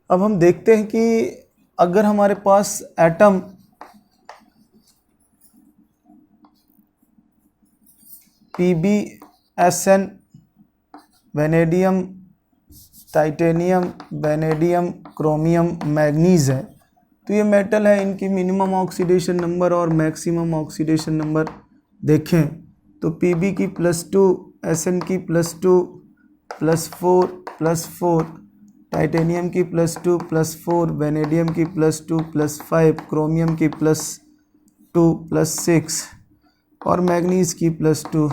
अब हम देखते हैं कि अगर हमारे पास atom PbSn vanadium, titanium, vanadium, chromium, manganese है, तो ये मेटल है, इनकी मिनिमम ऑक्सीडेशन नंबर और मैक्सिमम ऑक्सीडेशन नंबर देखें तो Pb की +2, Sn की +2 +4 +4, टाइटेनियम की +2 +4, वेनेडियम की +2 +5, क्रोमियम की +2 +6 और मैग्नीज की +2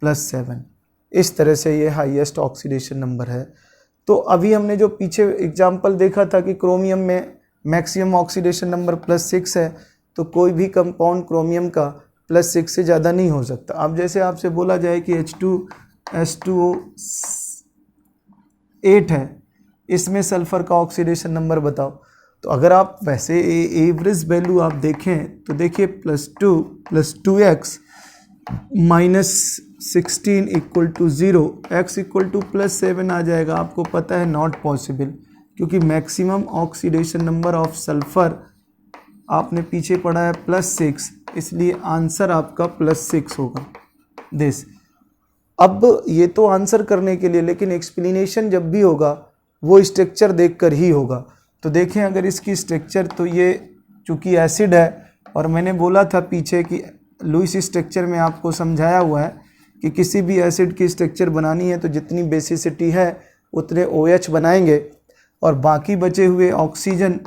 +7। इस तरह से ये हाईएस्ट ऑक्सीडेशन नंबर है। तो अभी हमने जो पीछे एग्जाम्पल देखा था कि क्रोमियम में मैक्सिमम ऑक्सीडेशन नंबर +6 है, तो कोई भी कंपाउंड क्रोमियम का +6 से ज़्यादा नहीं हो सकता। अब जैसे आपसे बोला जाए कि H2S2O8 है, इसमें सल्फ़र का ऑक्सीडेशन नंबर बताओ, तो अगर आप वैसे एवरेज वैल्यू आप देखें तो देखिए +2 + 2x -16 = 0, x = +7 आ जाएगा। आपको पता है नॉट पॉसिबल, क्योंकि maximum oxidation number of sulphur आपने पीछे पढ़ा है +6, इसलिए आंसर आपका +6 होगा दिस। अब ये तो आंसर करने के लिए, लेकिन एक्सप्लेनेशन जब भी होगा वो स्ट्रक्चर देखकर ही होगा। तो देखें अगर इसकी स्ट्रक्चर, तो ये चूँकि एसिड है और मैंने बोला था पीछे कि लुईस स्ट्रक्चर में आपको समझाया हुआ है कि किसी भी एसिड की स्ट्रक्चर बनानी है तो जितनी बेसिसिटी है उतने OH बनाएंगे और बाकी बचे हुए ऑक्सीजन,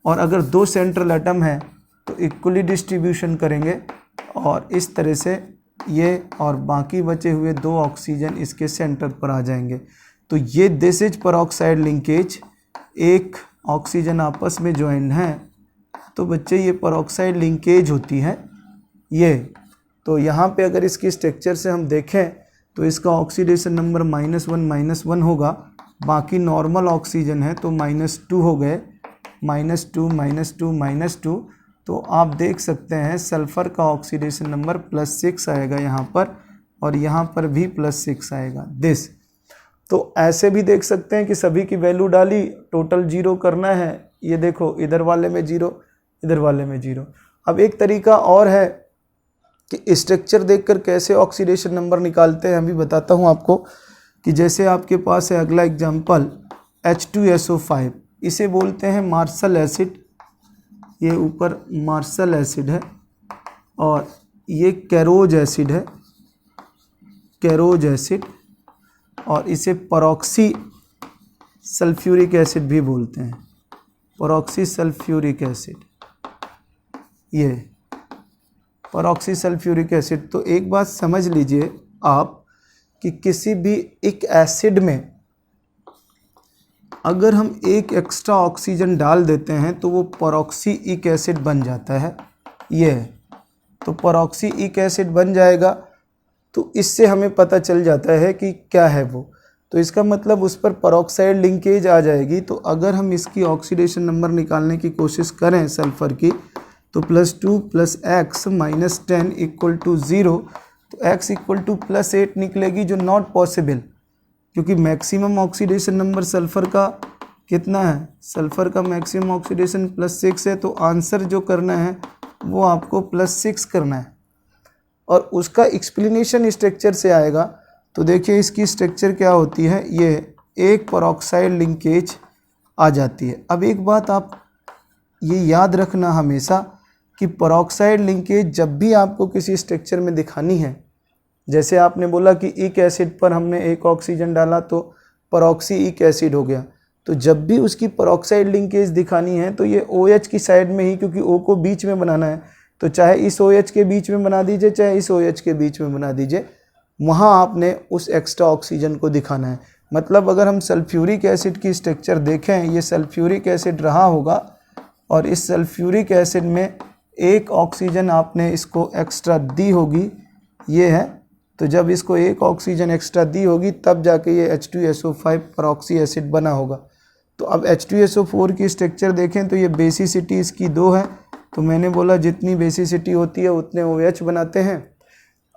और अगर 2 सेंट्रल एटम है तो इक्वली डिस्ट्रीब्यूशन करेंगे और इस तरह से ये और बाकी बचे हुए 2 ऑक्सीजन इसके सेंटर पर आ जाएंगे। तो ये दिस इज परऑक्साइड लिंकेज, एक ऑक्सीजन आपस में ज्वाइन है, तो बच्चे ये परऑक्साइड लिंकेज होती है ये। तो यहाँ पे अगर इसकी स्ट्रक्चर से हम देखें तो इसका ऑक्सीडेशन नंबर -1 होगा, बाकी नॉर्मल ऑक्सीजन है तो -2 हो गए, -2 -2 -2। तो आप देख सकते हैं सल्फ़र का ऑक्सीडेशन नंबर +6 आएगा यहाँ पर, और यहाँ पर भी +6 आएगा दिस। तो ऐसे भी देख सकते हैं कि सभी की वैल्यू डाली, टोटल 0 करना है। ये देखो इधर वाले में 0, इधर वाले में 0। अब एक तरीका और है कि स्ट्रक्चर देखकर कैसे ऑक्सीडेशन नंबर निकालते हैं, अभी बताता हूँ आपको। कि जैसे आपके पास है अगला एग्जाम्पल H2SO5, इसे बोलते हैं मार्शल एसिड, ये ऊपर मार्शल एसिड है, और ये कैरोज एसिड है, कैरोज एसिड, और इसे परऑक्सी सल्फ्यूरिक एसिड भी बोलते हैं, परऑक्सी सल्फ्यूरिक एसिड, ये परऑक्सी सल्फ्यूरिक एसिड। तो एक बात समझ लीजिए आप कि किसी भी एक एसिड में अगर हम एक एक्स्ट्रा ऑक्सीजन डाल देते हैं तो वो परऑक्सीइक एसिड बन जाता है, ये तो परऑक्सीइक एसिड बन जाएगा। तो इससे हमें पता चल जाता है कि क्या है वो, तो इसका मतलब उस पर परऑक्साइड लिंकेज आ जाएगी। तो अगर हम इसकी ऑक्सीडेशन नंबर निकालने की कोशिश करें सल्फ़र की, तो +2 + x -10 = 0, तो x = +8 निकलेगी, जो नॉट पॉसिबल, क्योंकि मैक्सिमम ऑक्सीडेशन नंबर सल्फ़र का कितना है, सल्फ़र का मैक्सिमम ऑक्सीडेशन +6 है। तो आंसर जो करना है वो आपको +6 करना है, और उसका एक्सप्लेनेशन स्ट्रक्चर से आएगा। तो देखिए इसकी स्ट्रक्चर क्या होती है, ये एक परऑक्साइड लिंकेज आ जाती है। अब एक बात आप ये याद रखना हमेशा कि परऑक्साइड लिंकेज जब भी आपको किसी स्ट्रक्चर में दिखानी है, जैसे आपने बोला कि इक एसिड पर हमने एक ऑक्सीजन डाला तो परऑक्सीइक एसिड हो गया, तो जब भी उसकी परऑक्साइड लिंकेज दिखानी है तो ये OH की साइड में ही, क्योंकि O को बीच में बनाना है, तो चाहे इस OH के बीच में बना दीजिए चाहे इस OH के बीच में बना दीजिए, वहाँ आपने उस एक्स्ट्रा ऑक्सीजन को दिखाना है। मतलब अगर हम सल्फ्यूरिक एसिड की स्ट्रक्चर देखें, ये सल्फ्यूरिक एसिड रहा होगा और इस सल्फ्यूरिक एसिड में एक ऑक्सीजन आपने इसको एक्स्ट्रा दी होगी, ये है, तो जब इसको एक ऑक्सीजन एक्स्ट्रा दी होगी तब जाके ये H2SO5 परऑक्सी एसिड बना होगा। तो अब H2SO4 की स्ट्रक्चर देखें तो ये बेसिसिटी इसकी 2 है, तो मैंने बोला जितनी बेसिसिटी होती है उतने OH बनाते हैं,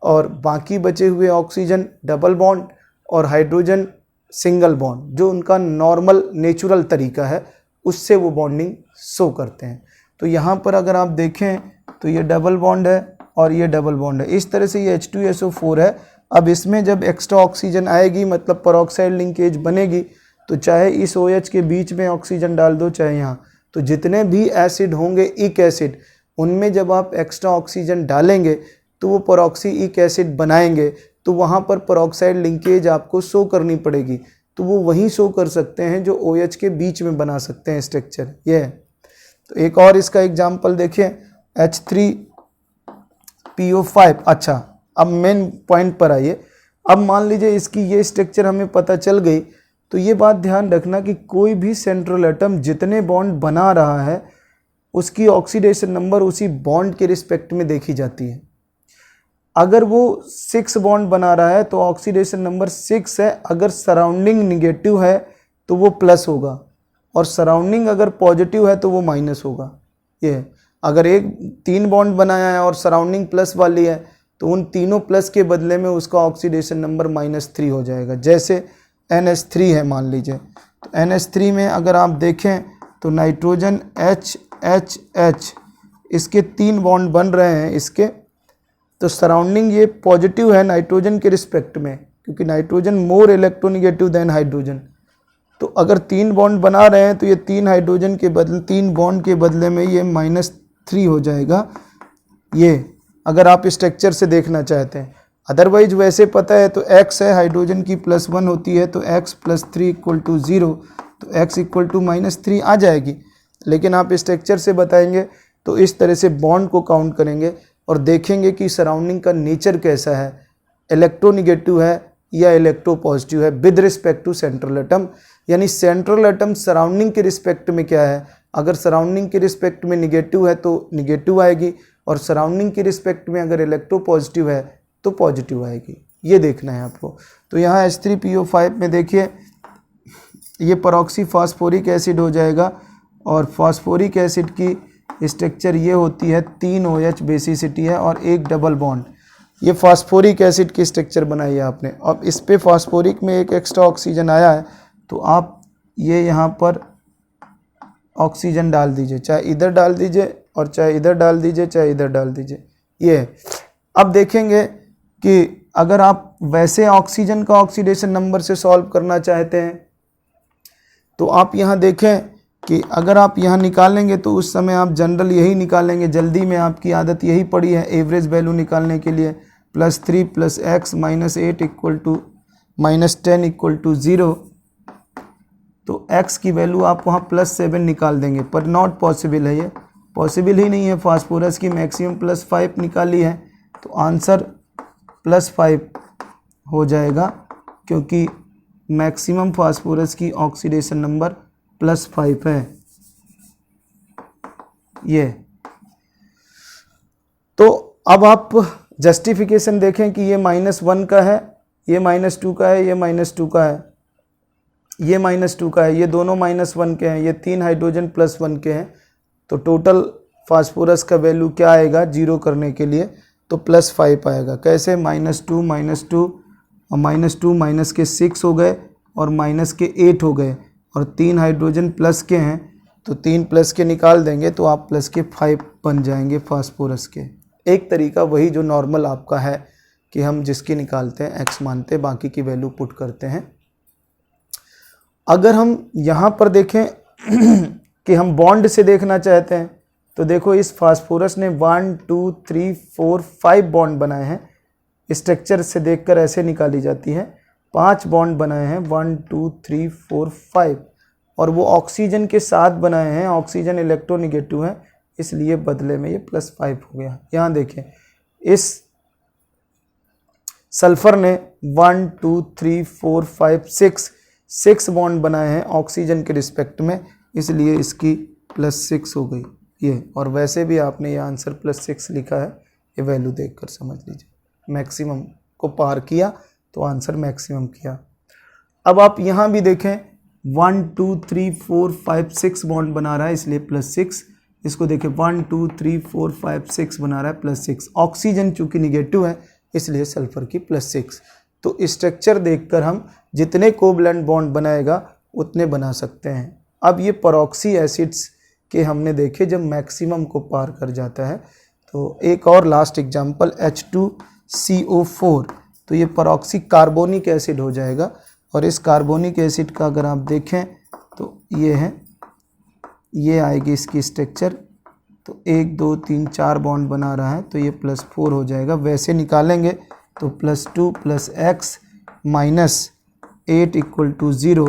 और बाकी बचे हुए ऑक्सीजन डबल बॉन्ड और हाइड्रोजन सिंगल बॉन्ड, जो उनका नॉर्मल नेचुरल तरीका है, उससे वो बॉन्डिंग शो करते हैं। तो यहाँ पर अगर आप देखें तो ये डबल बॉन्ड है और ये डबल बॉन्ड है। इस तरह से ये H2SO4 है। अब इसमें जब एक्स्ट्रा ऑक्सीजन आएगी, मतलब पेरोक्साइड लिंकेज बनेगी, तो चाहे इस OH के बीच में ऑक्सीजन डाल दो, चाहे यहाँ, तो जितने भी एसिड होंगे इक एसिड, उनमें जब आप एक्स्ट्रा ऑक्सीजन डालेंगे तो वो पेरोक्सी एसिड बनाएंगे, तो वहाँ पर पेरोक्साइड लिंकेज आपको शो करनी पड़ेगी। तो वो वही शो कर सकते हैं जो OH के बीच में बना सकते हैं स्ट्रक्चर, ये है। तो एक और इसका एग्जाम्पल देखिए, H3PO5। अच्छा, अब मेन पॉइंट पर आइए। अब मान लीजिए इसकी ये स्ट्रक्चर हमें पता चल गई, तो ये बात ध्यान रखना कि कोई भी सेंट्रल एटम जितने बॉन्ड बना रहा है उसकी ऑक्सीडेशन नंबर उसी बॉन्ड के रिस्पेक्ट में देखी जाती है। अगर वो 6 बॉन्ड बना रहा है तो ऑक्सीडेशन नंबर 6 है। अगर सराउंडिंग निगेटिव है तो वो प्लस होगा, और सराउंडिंग अगर पॉजिटिव है तो वो माइनस होगा। ये है। अगर 3 बॉन्ड बनाया है और सराउंडिंग प्लस वाली है, तो उन तीनों प्लस के बदले में उसका ऑक्सीडेशन नंबर -3 हो जाएगा। जैसे NH3 है मान लीजिए, तो NH3 में अगर आप देखें तो नाइट्रोजन HHH, इसके 3 बॉन्ड बन रहे हैं इसके, तो सराउंडिंग ये पॉजिटिव है नाइट्रोजन के रिस्पेक्ट में, क्योंकि nitrogen more electronegative than hydrogen. तो अगर 3 बॉन्ड बना रहे हैं तो ये 3 हाइड्रोजन के बदले, 3 बॉन्ड के बदले में ये -3 हो जाएगा। ये अगर आप स्ट्रक्चर से देखना चाहते हैं, अदरवाइज वैसे पता है तो x है, हाइड्रोजन की +1 होती है, तो x + 3 = 0, तो x = -3 आ जाएगी। लेकिन आप स्ट्रक्चर से बताएंगे तो इस तरह से बॉन्ड को काउंट करेंगे और देखेंगे कि सराउंडिंग का नेचर कैसा है, इलेक्ट्रोनिगेटिव है या इलेक्ट्रोपॉजिटिव है with respect to central atom. यानी सेंट्रल एटम सराउंडिंग के रिस्पेक्ट में क्या है, अगर सराउंडिंग के रिस्पेक्ट में निगेटिव है तो निगेटिव आएगी, और सराउंडिंग के रिस्पेक्ट में अगर इलेक्ट्रोपॉजिटिव है तो पॉजिटिव आएगी। ये देखना है आपको। तो यहाँ H3PO5 में देखिए ये पेरोक्सी फास्फोरिक एसिड हो जाएगा, और फास्फोरिक एसिड की स्ट्रक्चर ये होती है, 3 OH बेसिसिटी है और 1 डबल बॉन्ड। ये फास्फोरिक एसिड की स्ट्रक्चर बनाई है आपने। अब इस पे फास्फोरिक में एक एक्स्ट्रा ऑक्सीजन आया है, तो आप ये यहाँ पर ऑक्सीजन डाल दीजिए, चाहे इधर डाल दीजिए और चाहे इधर डाल दीजिए, चाहे इधर डाल दीजिए। ये है। अब देखेंगे कि अगर आप वैसे ऑक्सीजन का ऑक्सीडेशन नंबर से सॉल्व करना चाहते हैं, तो आप यहाँ देखें कि अगर आप यहाँ निकालेंगे तो उस समय आप जनरल यही निकालेंगे, जल्दी में आपकी आदत यही पड़ी है एवरेज वैल्यू निकालने के लिए। +3 + x - 8 = -10 = 0, तो x की वैल्यू आप वहाँ +7 निकाल देंगे, पर नॉट पॉसिबल है, ये पॉसिबल ही नहीं है। फास्फोरस की मैक्सिमम +5 निकाली है, तो आंसर +5 हो जाएगा, क्योंकि मैक्सिमम फास्फोरस की ऑक्सीडेशन नंबर +5 है। ये तो अब आप जस्टिफिकेशन देखें कि ये -1 का है, ये -2 का है, ये -2 का है, ये -2 का है, ये दोनों -1 के हैं, ये 3 हाइड्रोजन +1 के हैं। तो टोटल फास्फोरस का वैल्यू क्या आएगा जीरो करने के लिए, तो +5 आएगा। कैसे? -2 -2 और -2 माइनस के 6 हो गए और माइनस के 8 हो गए, और 3 हाइड्रोजन प्लस के हैं, तो 3 प्लस के निकाल देंगे तो आप प्लस के 5 बन जाएंगे फास्फोरस के। एक तरीका वही जो नॉर्मल आपका है कि हम जिसकी निकालते हैं x मानते हैं, बाकी की वैल्यू पुट करते हैं। अगर हम यहाँ पर देखें कि हम बॉन्ड से देखना चाहते हैं, तो देखो इस फास्फोरस ने 1 2 3 4 5 बॉन्ड बनाए हैं। स्ट्रक्चर से देखकर ऐसे निकाली जाती है। 5 बॉन्ड बनाए हैं, 1 2 3 4 5, और वो ऑक्सीजन के साथ बनाए हैं। ऑक्सीजन इलेक्ट्रोनिगेटिव है, इसलिए बदले में ये +5 हो गया। यहाँ देखें इस सल्फर ने 1 2 3 4 5 6 बॉन्ड बनाए हैं ऑक्सीजन के रिस्पेक्ट में, इसलिए इसकी +6 हो गई ये। और वैसे भी आपने ये आंसर +6 लिखा है, ये वैल्यू देखकर समझ लीजिए। मैक्सिमम को पार किया तो आंसर मैक्सिमम किया। अब आप यहाँ भी देखें 1 2 3 4 5 6 बॉन्ड बना रहा है, इसलिए +6। इसको देखें 1 2 3 4 5 6 बना रहा है, +6। ऑक्सीजन चूंकि निगेटिव है, इसलिए सल्फर की +6। तो स्ट्रक्चर देखकर हम जितने कोवैलेंट बॉन्ड बनाएगा उतने बना सकते हैं। अब ये परऑक्सी एसिड्स के हमने देखे जब मैक्सिमम को पार कर जाता है। तो एक और लास्ट एग्जांपल H2CO4, तो ये परऑक्सी कार्बोनिक एसिड हो जाएगा। और इस कार्बोनिक एसिड का अगर आप देखें तो ये है, ये आएगी इसकी स्ट्रक्चर। तो 1 2 3 4 बॉन्ड बना रहा है, तो ये +4 हो जाएगा। वैसे निकालेंगे तो +2 + x - 8 = 0,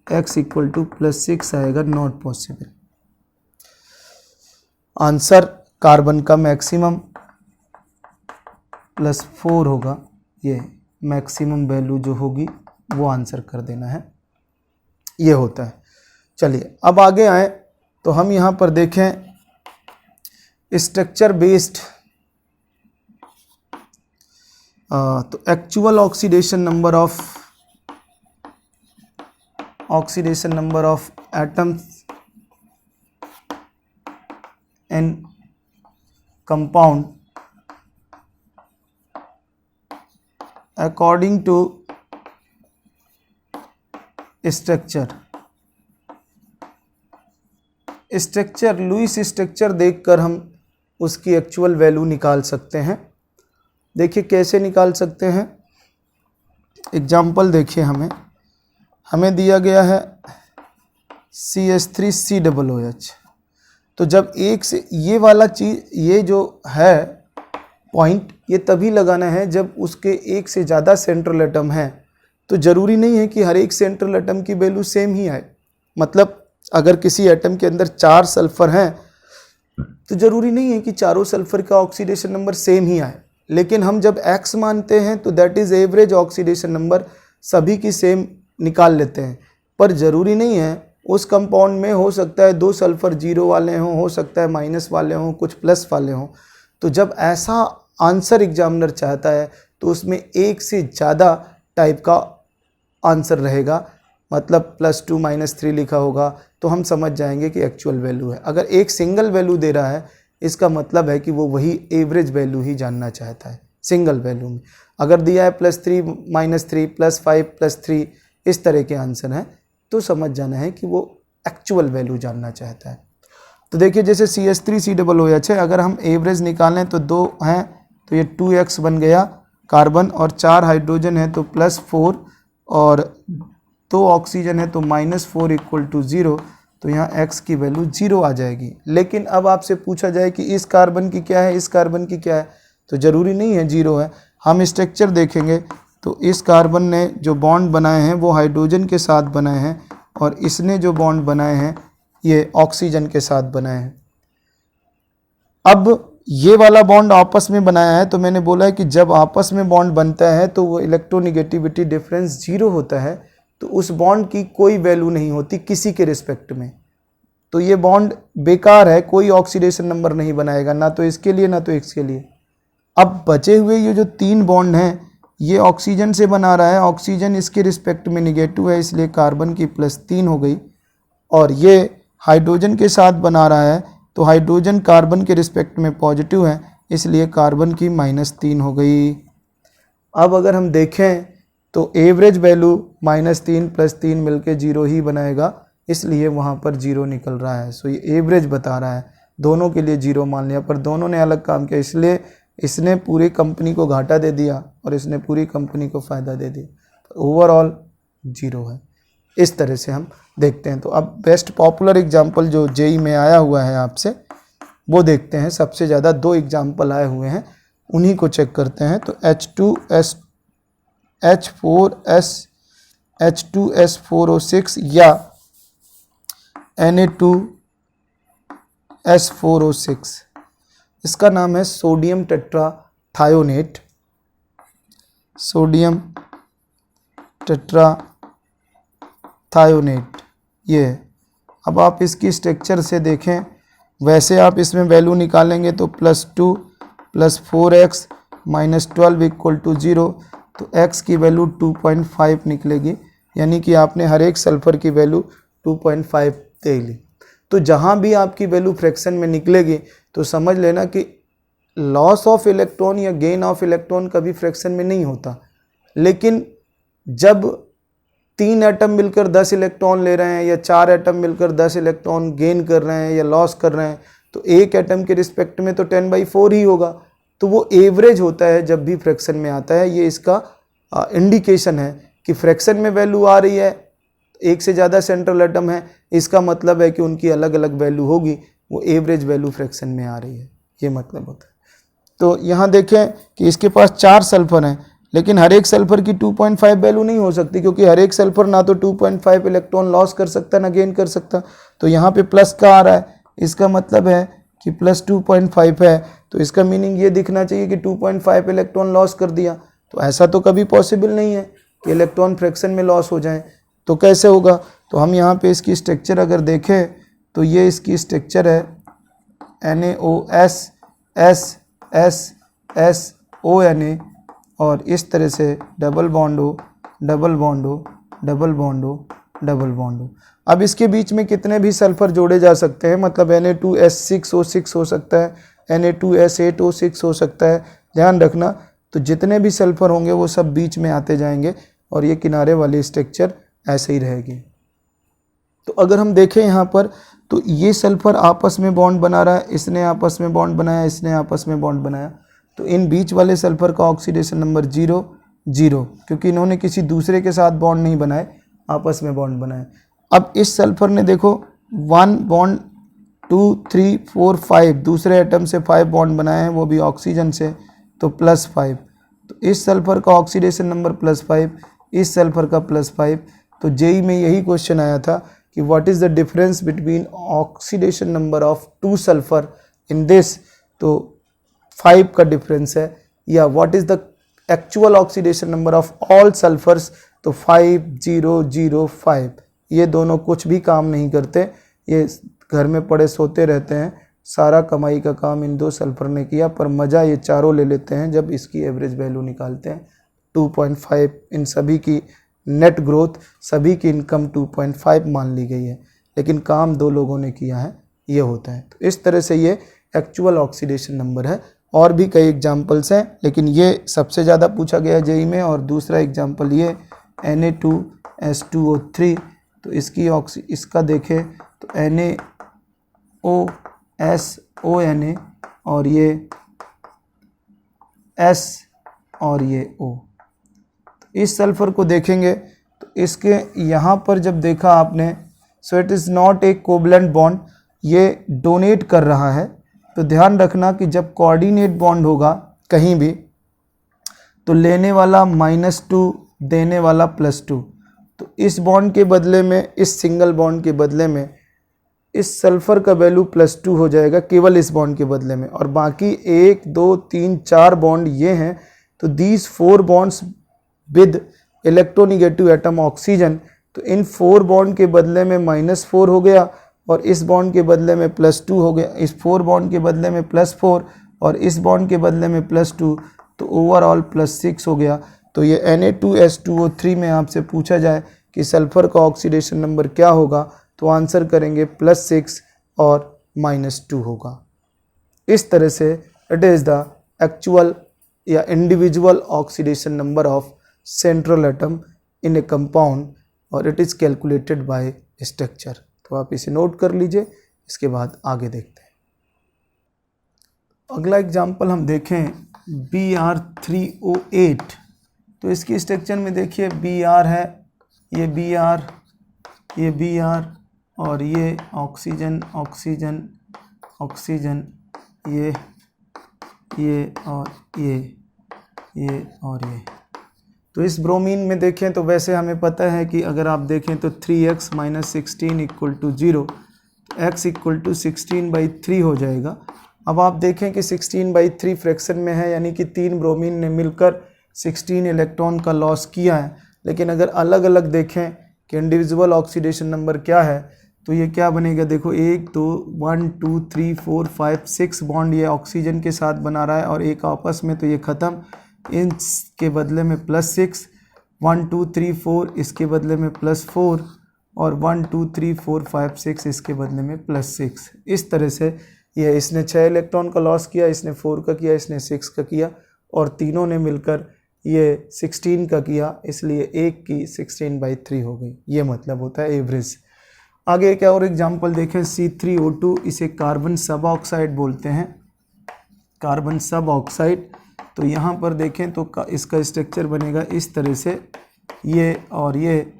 x = +6 आएगा, नॉट पॉसिबल। आंसर कार्बन का मैक्सिमम +4 होगा, ये मैक्सिमम वैल्यू जो होगी वो आंसर कर देना है, ये होता है। चलिए अब आगे आए तो हम यहाँ पर देखें स्ट्रक्चर बेस्ड, तो actual oxidation number of atoms in compound according to structure Lewis structure देखकर हम उसकी एक्चुअल वैल्यू निकाल सकते हैं। देखिए कैसे निकाल सकते हैं, एग्जाम्पल देखिए, हमें दिया गया है CH3COOH। तो जब एक से ये वाला चीज़, ये जो है पॉइंट, ये तभी लगाना है जब उसके एक से ज़्यादा सेंट्रल एटम है। तो ज़रूरी नहीं है कि हर एक सेंट्रल एटम की वैल्यू सेम ही आए। मतलब अगर किसी एटम के अंदर 4 सल्फर हैं तो ज़रूरी नहीं है कि चारों सल्फर का ऑक्सीडेशन नंबर सेम ही आए। लेकिन हम जब x मानते हैं तो that is average oxidation number, सभी की सेम निकाल लेते हैं। पर ज़रूरी नहीं है, उस कंपाउंड में हो सकता है 2 सल्फर 0 वाले हों, हो सकता है माइनस वाले हों, कुछ प्लस वाले हों। तो जब ऐसा आंसर एग्जामिनर चाहता है तो उसमें एक से ज़्यादा टाइप का आंसर रहेगा, मतलब +2 - 3 लिखा होगा, तो हम समझ जाएंगे कि एक्चुअल वैल्यू है। अगर एक सिंगल वैल्यू दे रहा है, इसका मतलब है कि वो वही एवरेज वैल्यू ही जानना चाहता है सिंगल वैल्यू में। अगर दिया है +3 - 3 +5 +3, इस तरह के आंसर हैं, तो समझ जाना है कि वो एक्चुअल वैल्यू जानना चाहता है। तो देखिए जैसे CH3COOH है, अगर हम एवरेज निकालें तो 2 हैं तो ये 2x बन गया कार्बन, और 4 हाइड्रोजन है तो +4, और 2 ऑक्सीजन है तो -4 = 0। तो यहाँ x की वैल्यू 0 आ जाएगी। लेकिन अब आपसे पूछा जाए कि इस कार्बन की क्या है, इस कार्बन की क्या है, तो ज़रूरी नहीं है 0 है। हम स्ट्रक्चर देखेंगे तो इस कार्बन ने जो बॉन्ड बनाए हैं वो हाइड्रोजन के साथ बनाए हैं, और इसने जो बॉन्ड बनाए हैं ये ऑक्सीजन के साथ बनाए हैं। अब ये वाला बॉन्ड आपस में बनाया है, तो मैंने बोला है कि जब आपस में बॉन्ड बनता है तो वो इलेक्ट्रोनिगेटिविटी डिफरेंस 0 होता है, तो उस बॉन्ड की कोई वैल्यू नहीं होती किसी के रिस्पेक्ट में। तो ये बॉन्ड बेकार है, कोई ऑक्सीडेशन नंबर नहीं बनाएगा, ना तो इसके लिए ना तो इसके लिए। अब बचे हुए ये जो 3 बॉन्ड हैं, ये ऑक्सीजन से बना रहा है, ऑक्सीजन इसके रिस्पेक्ट में निगेटिव है, इसलिए कार्बन की +3 हो गई। और ये हाइड्रोजन के साथ बना रहा है, तो हाइड्रोजन कार्बन के रिस्पेक्ट में पॉजिटिव है, इसलिए कार्बन की -3 हो गई। अब अगर हम देखें तो एवरेज वैल्यू -3 + 3 मिलके 0 ही बनाएगा, इसलिए वहाँ पर 0 निकल रहा है। सो ये एवरेज बता रहा है, दोनों के लिए 0 मान लिया, पर दोनों ने अलग काम किया, इसलिए इसने पूरी कंपनी को घाटा दे दिया और इसने पूरी कंपनी को फ़ायदा दे दिया। ओवरऑल 0 है। इस तरह से हम देखते हैं। तो अब बेस्ट पॉपुलर एग्जाम्पल जो जेई में आया हुआ है आपसे, वो देखते हैं। सबसे ज़्यादा 2 एग्जाम्पल आए हुए हैं, उन्हीं को चेक करते हैं। तो H2S4O6 या Na2S4O6, इसका नाम है सोडियम टेट्राथायोनेट। सोडियम टेट्राथायोनेट ये है। अब आप इसकी स्ट्रक्चर से देखें, वैसे आप इसमें वैल्यू निकालेंगे तो +2 + 4x - 12 = 0, तो x की वैल्यू 2.5 निकलेगी, यानी कि आपने हर एक सल्फर की वैल्यू 2.5 दे ली। तो जहाँ भी आपकी वैल्यू फ्रैक्शन में निकलेगी तो समझ लेना कि लॉस ऑफ इलेक्ट्रॉन या गेन ऑफ इलेक्ट्रॉन कभी फ्रैक्शन में नहीं होता। लेकिन जब 3 एटम मिलकर 10 इलेक्ट्रॉन ले रहे हैं या 4 एटम मिलकर 10 इलेक्ट्रॉन गेन कर रहे हैं या लॉस कर रहे हैं, तो एक एटम के रिस्पेक्ट में तो 10/4 ही होगा। तो वो एवरेज होता है जब भी फ्रैक्शन में आता है। ये इसका इंडिकेशन है कि फ्रैक्शन में वैल्यू आ रही है, एक से ज़्यादा सेंट्रल एटम है, इसका मतलब है कि उनकी अलग अलग वैल्यू होगी, वो एवरेज वैल्यू फ्रैक्शन में आ रही है, ये मतलब होता है। तो यहाँ देखें कि इसके पास 4 सल्फर हैं, लेकिन हर एक सल्फर की 2.5 वैल्यू नहीं हो सकती, क्योंकि हर एक सल्फर ना तो 2.5 इलेक्ट्रॉन लॉस कर सकता ना गेन कर सकता। तो यहाँ पे प्लस का आ रहा है, इसका मतलब है कि प्लस 2.5 है, तो इसका मीनिंग ये दिखना चाहिए कि 2.5 इलेक्ट्रॉन लॉस कर दिया। तो ऐसा तो कभी पॉसिबल नहीं है कि इलेक्ट्रॉन फ्रैक्शन में लॉस हो जाए, तो कैसे होगा? तो हम यहाँ पे इसकी स्ट्रक्चर अगर देखें तो ये इसकी स्ट्रक्चर है NaOS SSSONA, और इस तरह से डबल बॉन्ड हो, डबल बॉन्ड हो, डबल बॉन्ड हो, डबल बॉन्ड हो। अब इसके बीच में कितने भी सल्फर जोड़े जा सकते हैं, मतलब Na2S6O6 हो सकता है, Na2S8O6 हो सकता है। ध्यान रखना, तो जितने भी सल्फर होंगे वो सब बीच में आते जाएंगे और ये किनारे वाली स्ट्रक्चर ऐसे ही रहेगी। तो अगर हम देखें यहाँ पर, तो ये सल्फर आपस में बॉन्ड बना रहा है, इसने आपस में बॉन्ड बनाया, इसने आपस में बॉन्ड बनाया, तो इन बीच वाले सल्फर का ऑक्सीडेशन नंबर 0 0, क्योंकि इन्होंने किसी दूसरे के साथ बॉन्ड नहीं बनाए, आपस में बॉन्ड बनाए। अब इस सल्फर ने देखो 1 बॉन्ड 2 3 4 5 दूसरे एटम से 5 बॉन्ड बनाए हैं, वो भी ऑक्सीजन से, तो +5। तो इस सल्फर का ऑक्सीडेशन नंबर +5, इस सल्फर का +5। तो जेई में यही क्वेश्चन आया था कि what is the difference between oxidation number of 2 sulphur in this, तो 5 का डिफरेंस है, या what is the actual oxidation number of all sulphurs, तो 5 0 0 5। ये दोनों कुछ भी काम नहीं करते, ये घर में पड़े सोते रहते हैं। सारा कमाई का काम इन 2 सल्फर ने किया, पर मज़ा ये चारों ले लेते हैं जब इसकी एवरेज वैल्यू निकालते हैं 2.5। इन सभी की नेट ग्रोथ, सभी की इनकम 2.5 मान ली गई है, लेकिन काम 2 लोगों ने किया है, ये होता है। तो इस तरह से ये एक्चुअल ऑक्सीडेशन नंबर है। और भी कई एग्जाम्पल्स हैं, लेकिन ये सबसे ज़्यादा पूछा गया जेई में। और दूसरा एग्जाम्पल ये Na2S2O3, तो इसका देखें तो NaOSONA और ये S और ये O। तो इस सल्फर को देखेंगे तो इसके यहाँ पर जब देखा आपने, so it is not a covalent bond, ये डोनेट कर रहा है। तो ध्यान रखना कि जब कोऑर्डिनेट बॉन्ड होगा कहीं भी, तो लेने वाला -2, देने वाला +2। तो इस बॉन्ड के बदले में, इस सिंगल बॉन्ड के बदले में इस सल्फर का वैल्यू +2 हो जाएगा, केवल इस बॉन्ड के बदले में। और बाकी 1 2 3 4 बॉन्ड ये हैं, तो these 4 bonds with electronegative atom oxygen, तो इन 4 बॉन्ड के बदले में -4 हो गया, और इस बॉन्ड के बदले में +2 हो गया, इस 4 बॉन्ड के बदले में +4 और इस बॉन्ड के बदले में +2, तो ओवरऑल +6 हो गया। तो ये Na2S2O3 में आपसे पूछा जाए कि सल्फर का ऑक्सीडेशन नंबर क्या होगा, तो आंसर करेंगे +6 और -2 होगा। इस तरह से इट इज़ द एक्चुअल या individual oxidation number of central atom in a compound, और it is calculated by structure. तो आप इसे नोट कर लीजिए, इसके बाद आगे देखते हैं। अगला एग्जाम्पल हम देखें Br3O8। तो इसकी स्ट्रक्चर में देखिए Br है, ये Br, ये Br, और ये ऑक्सीजन ऑक्सीजन ऑक्सीजन, ये और ये और ये। तो इस ब्रोमीन में देखें तो वैसे हमें पता है कि अगर आप देखें तो 3x - 16 = 0, x = 16/3 हो जाएगा। अब आप देखें कि 16/3 फ्रैक्शन में है, यानी कि 3 ब्रोमीन ने मिलकर 16 इलेक्ट्रॉन का लॉस किया है। लेकिन अगर अलग अलग देखें कि इंडिविजुअल ऑक्सीडेशन नंबर क्या है, तो ये क्या बनेगा, देखो 1 2 1 2 3 4 5 6 बॉन्ड ये ऑक्सीजन के साथ बना रहा है, और एक आपस में, तो ये ख़त्म, इसके बदले में +6, 1 2 3 4 इसके बदले में +4, और 1 2 3 4 5 6 इसके बदले में +6। इस तरह से ये इसने 6 इलेक्ट्रॉन का लॉस किया, इसने 4 का किया, इसने 6 का किया, और तीनों ने मिलकर ये 16 का किया, इसलिए एक की 16/3 हो गई। ये मतलब होता है एवरेज। आगे क्या और एग्जांपल देखें, C3O2, इसे कार्बन सब ऑक्साइड बोलते हैं, कार्बन सब ऑक्साइड। तो यहाँ पर देखें तो इसका स्ट्रक्चर बनेगा इस तरह से, ये और ये,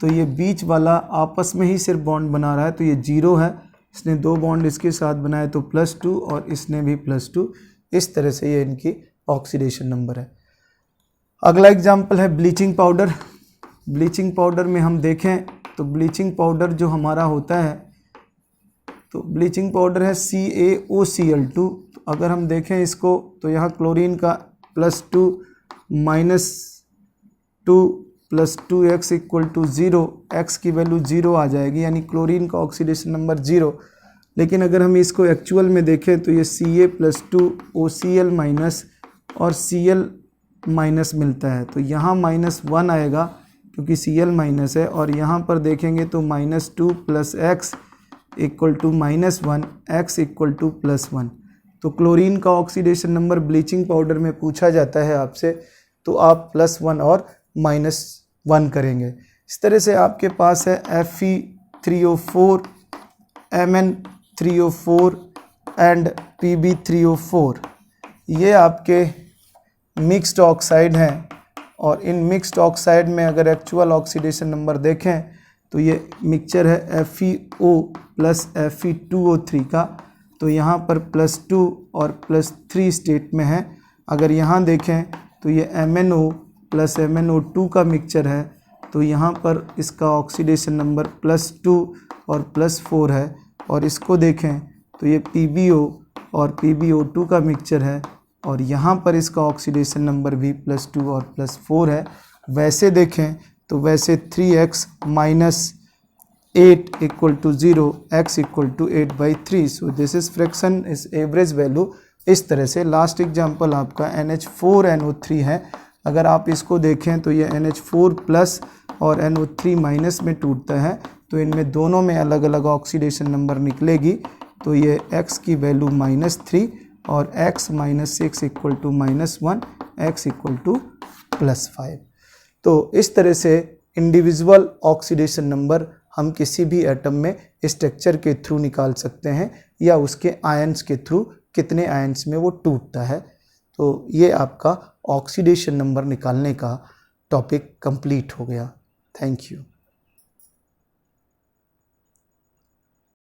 तो ये बीच वाला आपस में ही सिर्फ बॉन्ड बना रहा है, तो ये 0 है, इसने 2 बॉन्ड इसके साथ बनाए तो +2 और इसने भी +2, इस तरह से ये इनकी ऑक्सीडेशन नंबर है। अगला एग्जांपल है ब्लीचिंग पाउडर। ब्लीचिंग पाउडर में हम देखें तो ब्लीचिंग पाउडर जो हमारा होता है, तो ब्लीचिंग पाउडर है CaOCl2। तो अगर हम देखें इसको तो यहाँ क्लोरीन का +2 -2 + 2x = 0, x की वैल्यू 0 आ जाएगी, यानी क्लोरीन का ऑक्सीडेशन नंबर 0। लेकिन अगर हम इसको एक्चुअल में देखें तो ये Ca+2 OCl- और Cl- मिलता है, तो यहाँ -1 आएगा क्योंकि Cl- है, और यहाँ पर देखेंगे तो -2 + x = -1, x = +1। तो क्लोरीन का ऑक्सीडेशन नंबर ब्लीचिंग पाउडर में पूछा जाता है आपसे, तो आप +1 और -1 करेंगे। इस तरह से आपके पास है Fe3O4, Mn3O4 एंड Pb3O4। ये आपके मिक्स्ड ऑक्साइड हैं, और इन मिक्स्ड ऑक्साइड में अगर एक्चुअल ऑक्सीडेशन नंबर देखें तो ये मिक्सचर है FeO + Fe2O3 का, तो यहाँ पर +2 और +3 स्टेट में है। अगर यहाँ देखें तो ये MnO + MnO2 का मिक्सचर है, तो यहाँ पर इसका ऑक्सीडेशन नंबर +2 और +4 है। और इसको देखें तो ये PbO और PbO2 का मिक्सचर है, और यहाँ पर इसका ऑक्सीडेशन नंबर भी +2 और +4 है। वैसे देखें तो वैसे 3x - 8 = 0, x = 8/3। So this is fraction is average value. इस तरह से लास्ट एग्जांपल आपका NH4NO3 है। अगर आप इसको देखें तो ये NH4+ और NO3- में टूटता है, तो इनमें दोनों में अलग अलग ऑक्सीडेशन नंबर निकलेगी। तो ये x की वैल्यू -3 और x - 6 = -1, x = +5। तो इस तरह से इंडिविजुअल ऑक्सीडेशन नंबर हम किसी भी एटम में स्ट्रक्चर के थ्रू निकाल सकते हैं, या उसके आयंस के थ्रू, कितने आयंस में वो टूटता है। तो ये आपका ऑक्सीडेशन नंबर निकालने का टॉपिक कंप्लीट हो गया। Thank you.